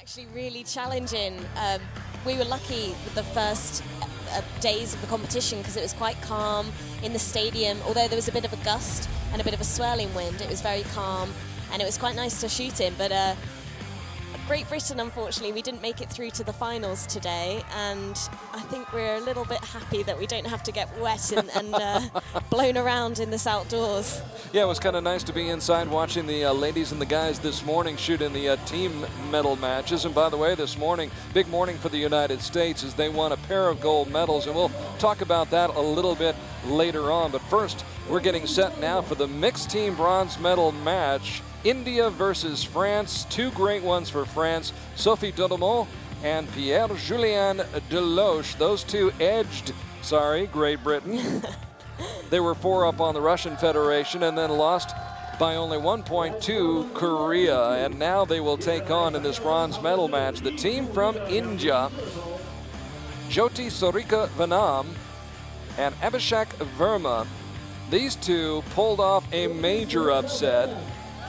actually really challenging. We were lucky with the first days of the competition because it was quite calm in the stadium. Although there was a bit of a gust and a bit of a swirling wind, it was very calm and it was quite nice to shoot in. But Great Britain, unfortunately, we didn't make it through to the finals today, and I think we're a little bit happy that we don't have to get wet and blown around in this outdoors. Yeah, it was kind of nice to be inside watching the ladies and the guys this morning shoot in the team medal matches. And by the way, this morning, big morning for the United States as they won a pair of gold medals, and we'll talk about that a little bit later on. But first, we're getting set now for the mixed team bronze medal match. India versus France, two great ones for France. Sophie DODEMONT and Pierre Julien DELOCHE. Those two edged, Great Britain. They were 4 up on the Russian Federation and then lost by only 1 point to Korea. And now they will take on in this bronze medal match the team from India, Jvothi Surekha VENHAM and Abhishek VERMA. These two pulled off a major upset,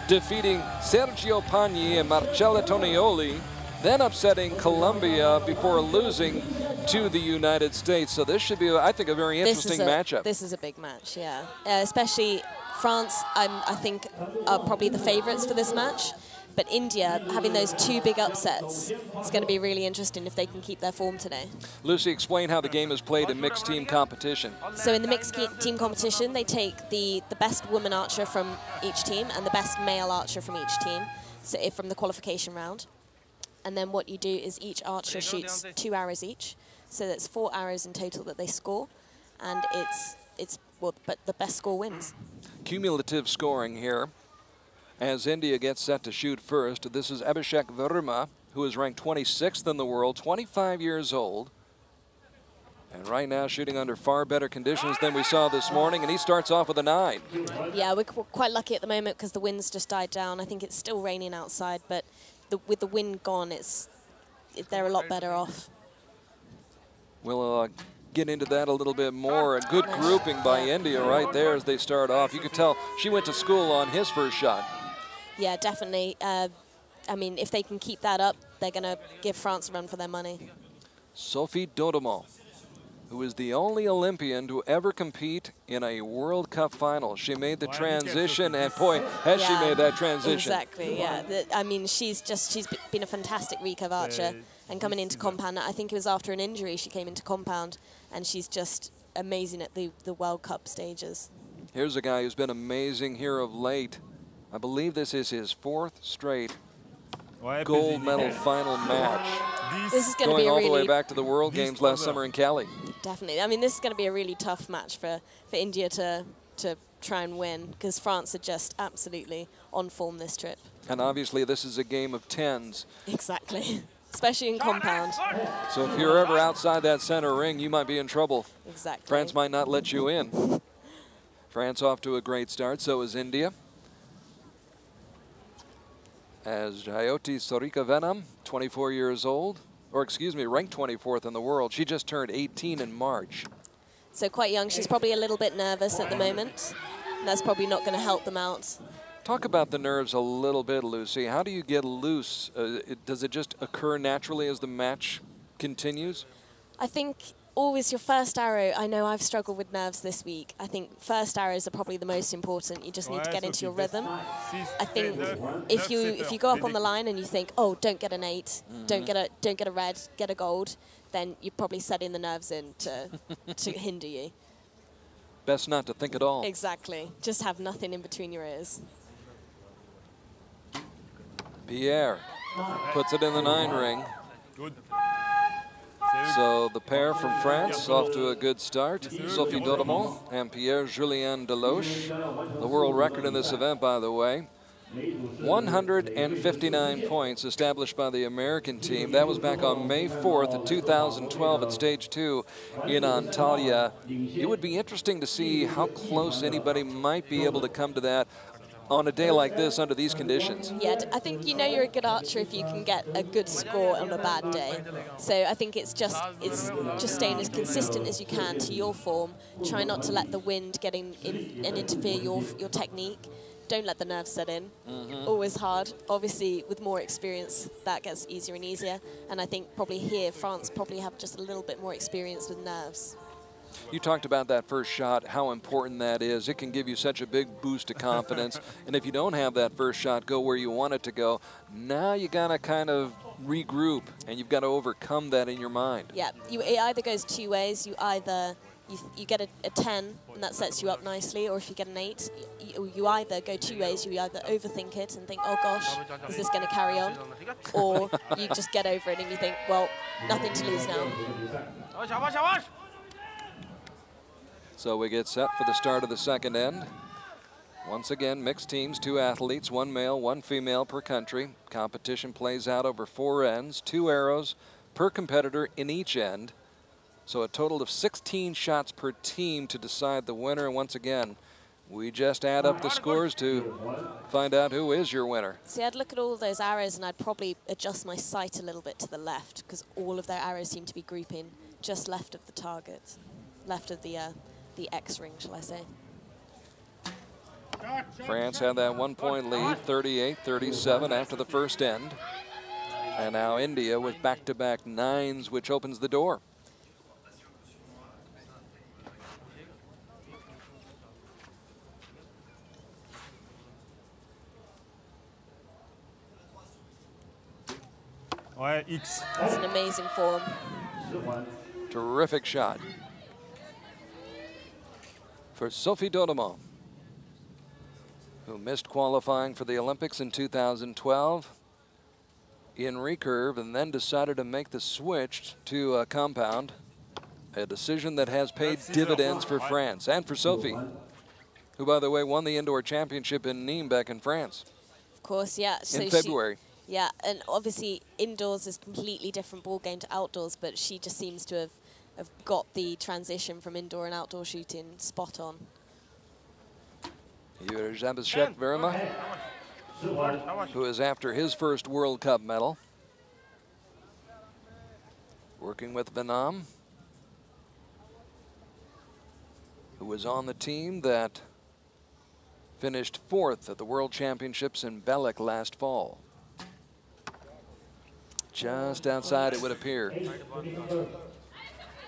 defeating Sergio Pagni and Marcella Tonioli, then upsetting Colombia before losing to the United States. So this should be, I think, a very interesting matchup. This is a big match, yeah. Especially France, I think, are probably the favorites for this match. But India, having those two big upsets, it's going to be really interesting if they can keep their form today. Lucy, explain how the game is played in mixed team competition. So in the mixed team competition, they take the best woman archer from each team and the best male archer from each team, so from the qualification round. And then what you do is each archer shoots 2 arrows each. So that's 4 arrows in total that they score. And but the best score wins. Cumulative scoring here. As India gets set to shoot first, this is Abhishek VERMA, who is ranked 26th in the world, 25 years old. And right now shooting under far better conditions than we saw this morning, and he starts off with a 9. Yeah, we're quite lucky at the moment because the wind's just died down. I think it's still raining outside, but with the wind gone, they're a lot better off. We'll get into that a little bit more. A good grouping by India right there as they start off. You could tell she went to school on his first shot. Yeah, definitely. I mean, if they can keep that up, they're going to give France a run for their money. Sophie DODEMONT, who is the only Olympian to ever compete in a World Cup final. She made the transition, and boy, has she made that transition. Exactly, yeah. I mean, she's been a fantastic recurve archer, and coming into compound, I think it was after an injury she came into compound, and she's just amazing at the World Cup stages. Here's a guy who's been amazing here of late. I believe this is his 4th straight gold medal final match. This is going all the way back to the World Games last summer in Cali. Definitely. I mean, this is going to be a really tough match for India to try and win, because France are just absolutely on form this trip. And obviously this is a game of 10s. Exactly. Especially in compound. So if you're ever outside that center ring, you might be in trouble. Exactly. France might not let you in. France off to a great start, so is India. As Jvothi Surekha VENHAM, 24 years old, or excuse me, ranked 24th in the world. She just turned 18 in March. So quite young. She's probably a little bit nervous at the moment. And that's probably not going to help them out. Talk about the nerves a little bit, Lucy. How do you get loose? Does it just occur naturally as the match continues? I think always your first arrow. I know I've struggled with nerves this week. I think first arrows are probably the most important. You just need to get into your rhythm. I think if you go up on the line and you think, oh, don't get an 8, don't get a red, get a gold, then you're probably setting the nerves in to hinder you. Best not to think at all. Exactly. Just have nothing in between your ears. Pierre puts it in the 9 ring. So the pair from France off to a good start. Sophie DODEMONT and Pierre Julien DELOCHE. The world record in this event, by the way. 159 points established by the American team. That was back on May 4th of 2012 at stage 2 in Antalya. It would be interesting to see how close anybody might be able to come to that on a day like this under these conditions. Yeah, I think you know you're a good archer if you can get a good score on a bad day. So I think it's just staying as consistent as you can to your form. Try not to let the wind get in and interfere your technique. don't let the nerves set in. Always hard. Obviously, with more experience, that gets easier and easier. And I think probably here, France probably have just a little bit more experience with nerves. You talked about that first shot, how important that is. It can give you such a big boost of confidence. And if you don't have that first shot go where you want it to go, now you got to kind of regroup, and you've got to overcome that in your mind. Yeah, it either goes two ways. You either you get a 10, and that sets you up nicely, or if you get an 8, you either go two ways. You either overthink it and think, oh gosh, is this going to carry on? Or you just get over it and you think, well, nothing to lose now. So we get set for the start of the second end. Once again, mixed teams, 2 athletes, 1 male, 1 female per country. Competition plays out over 4 ends, 2 arrows per competitor in each end. So a total of 16 shots per team to decide the winner. And once again, we just add up the scores to find out who is your winner. See, I'd look at all those arrows and I'd probably adjust my sight a little bit to the left, because all of their arrows seem to be grouping just left of the target, left of the X ring, shall I say. France had that 1-point lead, 38-37 after the first end. And now India with back-to-back 9s, which opens the door. It's an amazing form. Terrific shot for Sophie DODEMONT, who missed qualifying for the Olympics in 2012 in recurve and then decided to make the switch to a compound, a decision that has paid dividends for France and for Sophie, who, by the way, won the indoor championship in Nîmes back in France. Of course, yeah. So in February. Yeah, and obviously indoors is a completely different ball game to outdoors, but she just seems to have got the transition from indoor and outdoor shooting spot on. Here's Abhishek VERMA, who is after his first World Cup medal, working with VENHAM, who was on the team that finished 4th at the World Championships in Belek last fall. Just outside, it would appear.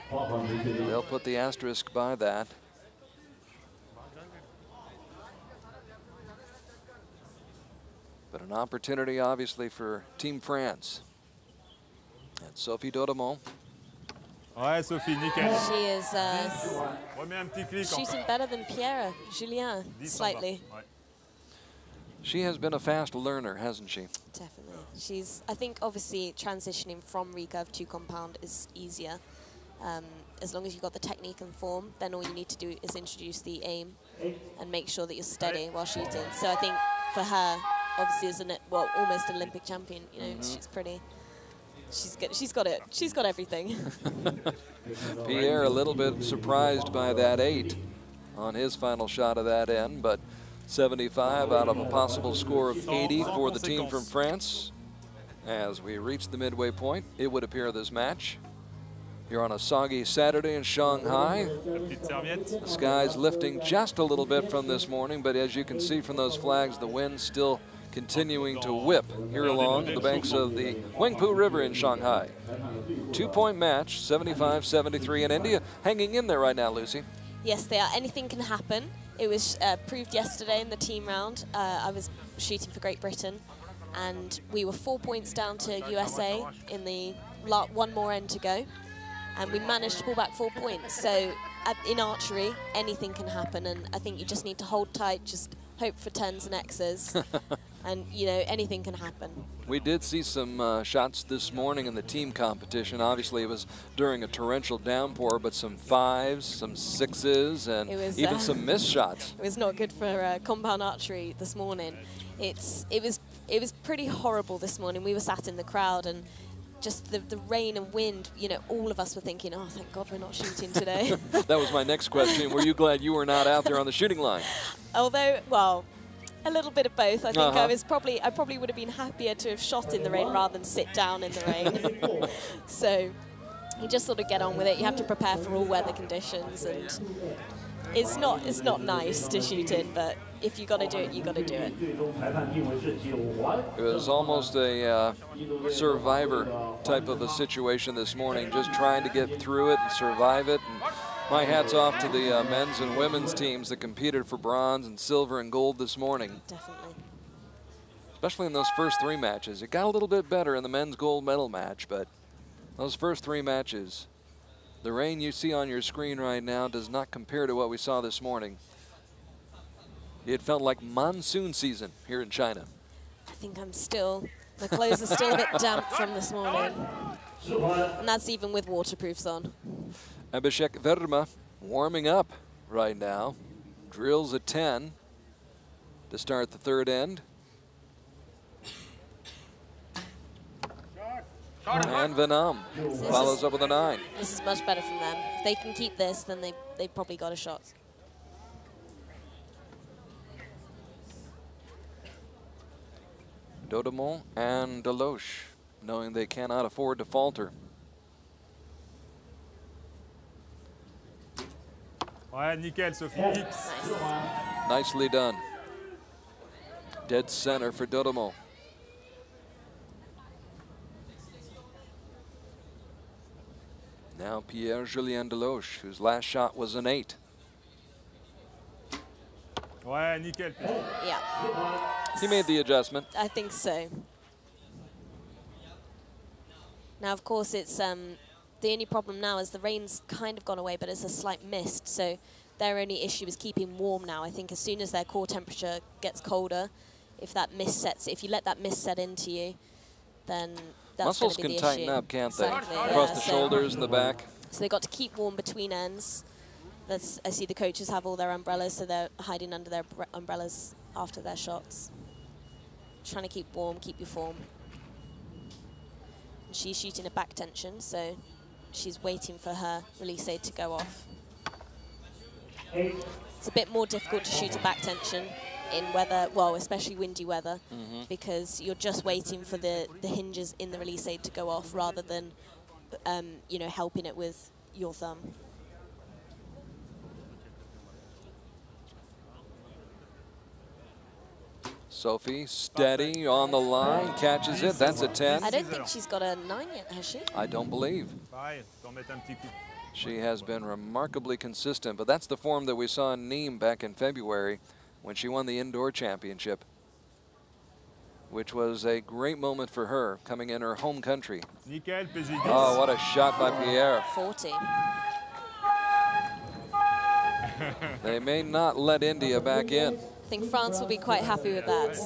They'll put the asterisk by that. But an opportunity, obviously, for Team France. And Sophie DODEMONT. Ouais, Sophie, nickel. She is shooting better than Pierre, Julien, slightly. She has been a fast learner, hasn't she? Definitely. I think, obviously, transitioning from recurve to compound is easier. As long as you've got the technique and form, then all you need to do is introduce the aim and make sure that you're steady while shooting. So I think for her, obviously, as almost Olympic champion, you know, she's pretty. She's got it. She's got everything. Pierre a little bit surprised by that 8 on his final shot of that end, but 75 out of a possible score of 80 for the team from France. As we reach the midway point, it would appear, this match. You're on a soggy Saturday in Shanghai. The sky's lifting just a little bit from this morning, but as you can see from those flags, the wind's still continuing to whip here along the banks of the Huangpu River in Shanghai. 2-point match, 75-73, and India hanging in there right now, Lucy. Yes, they are. Anything can happen. It was proved yesterday in the team round. I was shooting for Great Britain, and we were 4 points down to USA in the one more end to go, and we managed to pull back 4 points. So in archery, anything can happen, and I think you just need to hold tight, just hope for 10s and X's, and you know, anything can happen. We did see some shots this morning in the team competition. Obviously, it was during a torrential downpour, but some 5s, some 6s, and even some missed shots. It was not good for compound archery this morning. It was pretty horrible this morning. We were sat in the crowd, and just the rain and wind, you know, all of us were thinking, oh, thank God we're not shooting today. That was my next question. Were you glad you were not out there on the shooting line? Although, well, a little bit of both. I think I probably would have been happier to have shot in the rain rather than sit down in the rain. So you just sort of get on with it. You have to prepare for all weather conditions, and it's not nice to shoot in, but if you got to do it, you got to do it. It was almost a survivor type of a situation this morning, just trying to get through it and survive it. And my hat's off to the men's and women's teams that competed for bronze and silver and gold this morning. Definitely. Especially in those first 3 matches. It got a little bit better in the men's gold medal match, but those first 3 matches, the rain you see on your screen right now does not compare to what we saw this morning. It felt like monsoon season here in China. I think my clothes are still a bit damp from this morning. And that's even with waterproofs on. Abhishek VERMA warming up right now. Drills at 10 to start the 3rd end. And VENHAM follows up with a 9. This is much better from them. If they can keep this, then they've probably got a shot. DODEMONT and DELOCHE, knowing they cannot afford to falter. Ouais, nickel, Sophie. X. Nice. Nicely done. Dead center for DODEMONT. Now Pierre Julien DELOCHE, whose last shot was an 8. Ouais, nickel. Yeah. He made the adjustment. I think so. Now, of course, it's the only problem now is the rain's kind of gone away, but it's a slight mist. So their only issue is keeping warm now. I think as soon as their core temperature gets colder, if you let that mist set into you, then that's Muscles going to be can the tighten issue. up, can't they? Exactly, Across yeah, the so shoulders and the back. So they've got to keep warm between ends. I see the coaches have all their umbrellas, so they're hiding under their umbrellas after their shots. Trying to keep warm, keep your form. And she's shooting a back tension, so she's waiting for her release aid to go off. It's a bit more difficult to shoot a back tension in weather, well, especially windy weather, because you're just waiting for the hinges in the release aid to go off rather than, you know, helping it with your thumb. Sophie, steady on the line, catches it. That's a 10. I don't think she's got a 9 yet, has she? I don't believe. She has been remarkably consistent, but that's the form that we saw in Nîmes back in February when she won the indoor championship, which was a great moment for her coming in her home country. Oh, what a shot by Pierre. 40. They may not let India back in. I think France will be quite happy with that.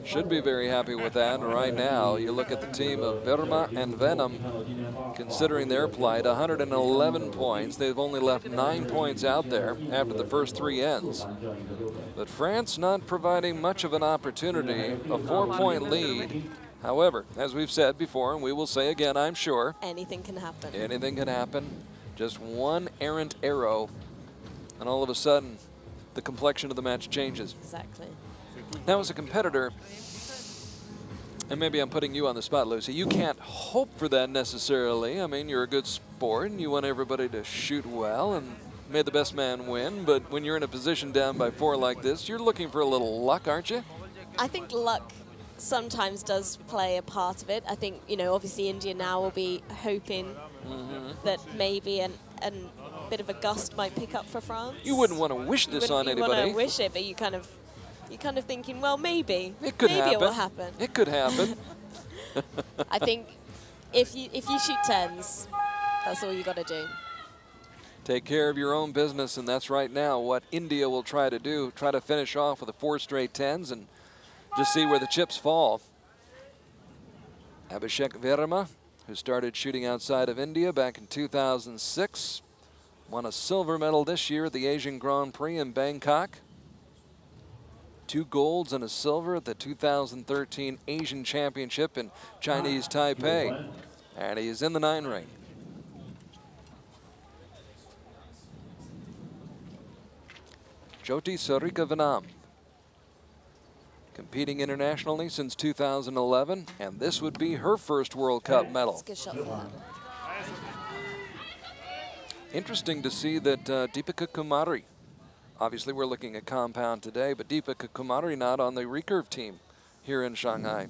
Should be very happy with that. Right now, you look at the team of VERMA and VENHAM, considering their plight, 111 points. They've only left 9 points out there after the first 3 ends. But France not providing much of an opportunity, a 4-point lead. However, as we've said before, and we will say again, I'm sure, anything can happen. Anything can happen. Just one errant arrow, and all of a sudden, the complexion of the match changes. Exactly. Now, as a competitor, and maybe I'm putting you on the spot, Lucy, you can't hope for that necessarily. I mean, you're a good sport, and you want everybody to shoot well, and may the best man win. But when you're in a position down by 4 like this, you're looking for a little luck, aren't you? I think luck sometimes does play a part of it. I think, you know, obviously India now will be hoping that maybe a bit of a gust might pick up for France. You wouldn't want to wish this on anybody. You wouldn't want to wish it, but you're kind of thinking, well, maybe. It could happen. Maybe it will happen. It could happen. I think if you shoot 10s, that's all you got to do. Take care of your own business, and that's right now what India will try to do. Try to finish off with the 4 straight 10s and just see where the chips fall. Abhishek VERMA, who started shooting outside of India back in 2006, won a silver medal this year at the Asian Grand Prix in Bangkok. 2 golds and a silver at the 2013 Asian Championship in Chinese Taipei. And he's in the 9 ring. Jvothi Surekha VENHAM, competing internationally since 2011, and this would be her first World Cup medal. That's a good shot for that. Interesting to see that Deepika Kumari, obviously we're looking at compound today, but Deepika Kumari not on the recurve team here in Shanghai.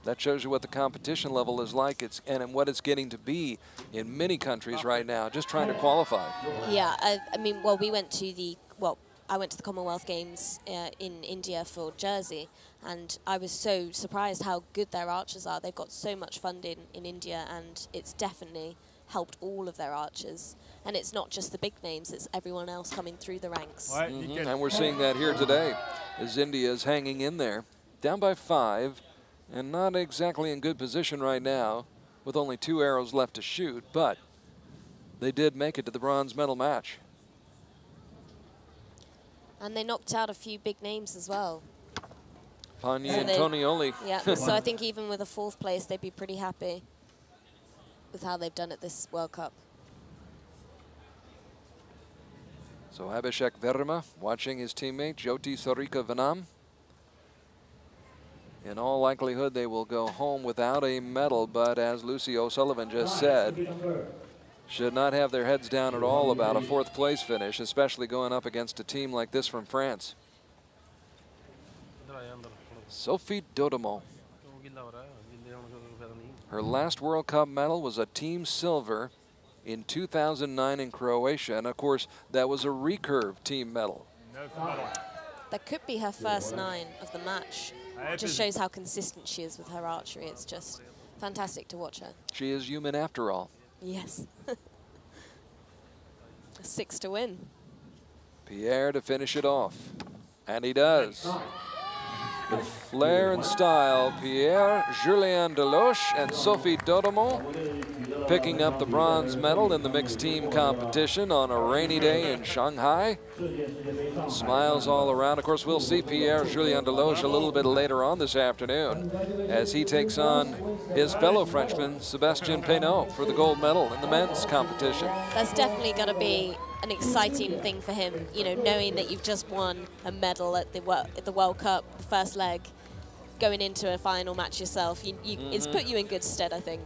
That shows you what the competition level is like and what it's getting to be in many countries right now, just trying to qualify. Yeah, I mean, well, I went to the Commonwealth Games in India for Jersey, and I was so surprised how good their archers are. They've got so much funding in India, and it's definitely helped all of their archers. And it's not just the big names, it's everyone else coming through the ranks. And we're seeing that here today as India is hanging in there, down by 5. And not exactly in good position right now with only 2 arrows left to shoot, but they did make it to the bronze medal match. And they knocked out a few big names as well. Pagni and Tonioli. Yeah, so I think even with a 4th place, they'd be pretty happy with how they've done at this World Cup. So Abhishek VERMA watching his teammate Jvothi Surekha VENHAM. In all likelihood, they will go home without a medal, but as Lucy O'Sullivan just said, should not have their heads down at all about a 4th place finish, especially going up against a team like this from France. Sophie DODEMONT. Her last World Cup medal was a team silver in 2009 in Croatia, and of course, that was a recurve team medal. That could be her first 9 of the match. It just shows how consistent she is with her archery. It's just fantastic to watch her. She is human after all. Yes. 6 to win. Pierre to finish it off. And he does. With flair and style, Pierre, Julien DELOCHE, and Sophie DODEMONT picking up the bronze medal in the mixed team competition on a rainy day in Shanghai. Smiles all around. Of course, we'll see Pierre Julien DELOCHE a little bit later on this afternoon as he takes on his fellow Frenchman, Sébastien Peynaud, for the gold medal in the men's competition. That's definitely going to be an exciting thing for him, you know, knowing that you've just won a medal at the World Cup, the first leg, going into a final match yourself. It's put you in good stead, I think.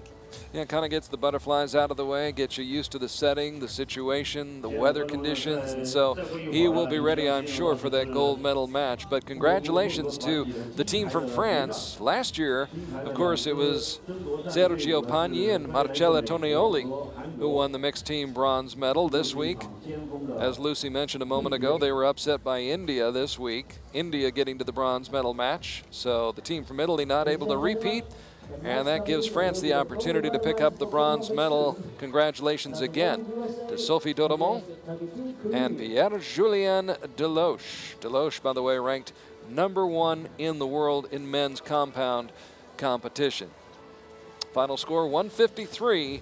Yeah, it kind of gets the butterflies out of the way, gets you used to the setting, the situation, the weather conditions, and so he will be ready, I'm sure, for that gold medal match. But congratulations to the team from France. Last year, of course, it was Sergio Pagni and Marcella Tonioli who won the mixed team bronze medal. This week, as Lucy mentioned a moment ago, they were upset by India this week. India getting to the bronze medal match, so the team from Italy not able to repeat. And that gives France the opportunity to pick up the bronze medal. Congratulations again to Sophie DODEMONT and Pierre Julien DELOCHE. DELOCHE, by the way, ranked #1 in the world in men's compound competition. Final score 153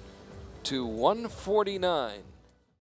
to 149.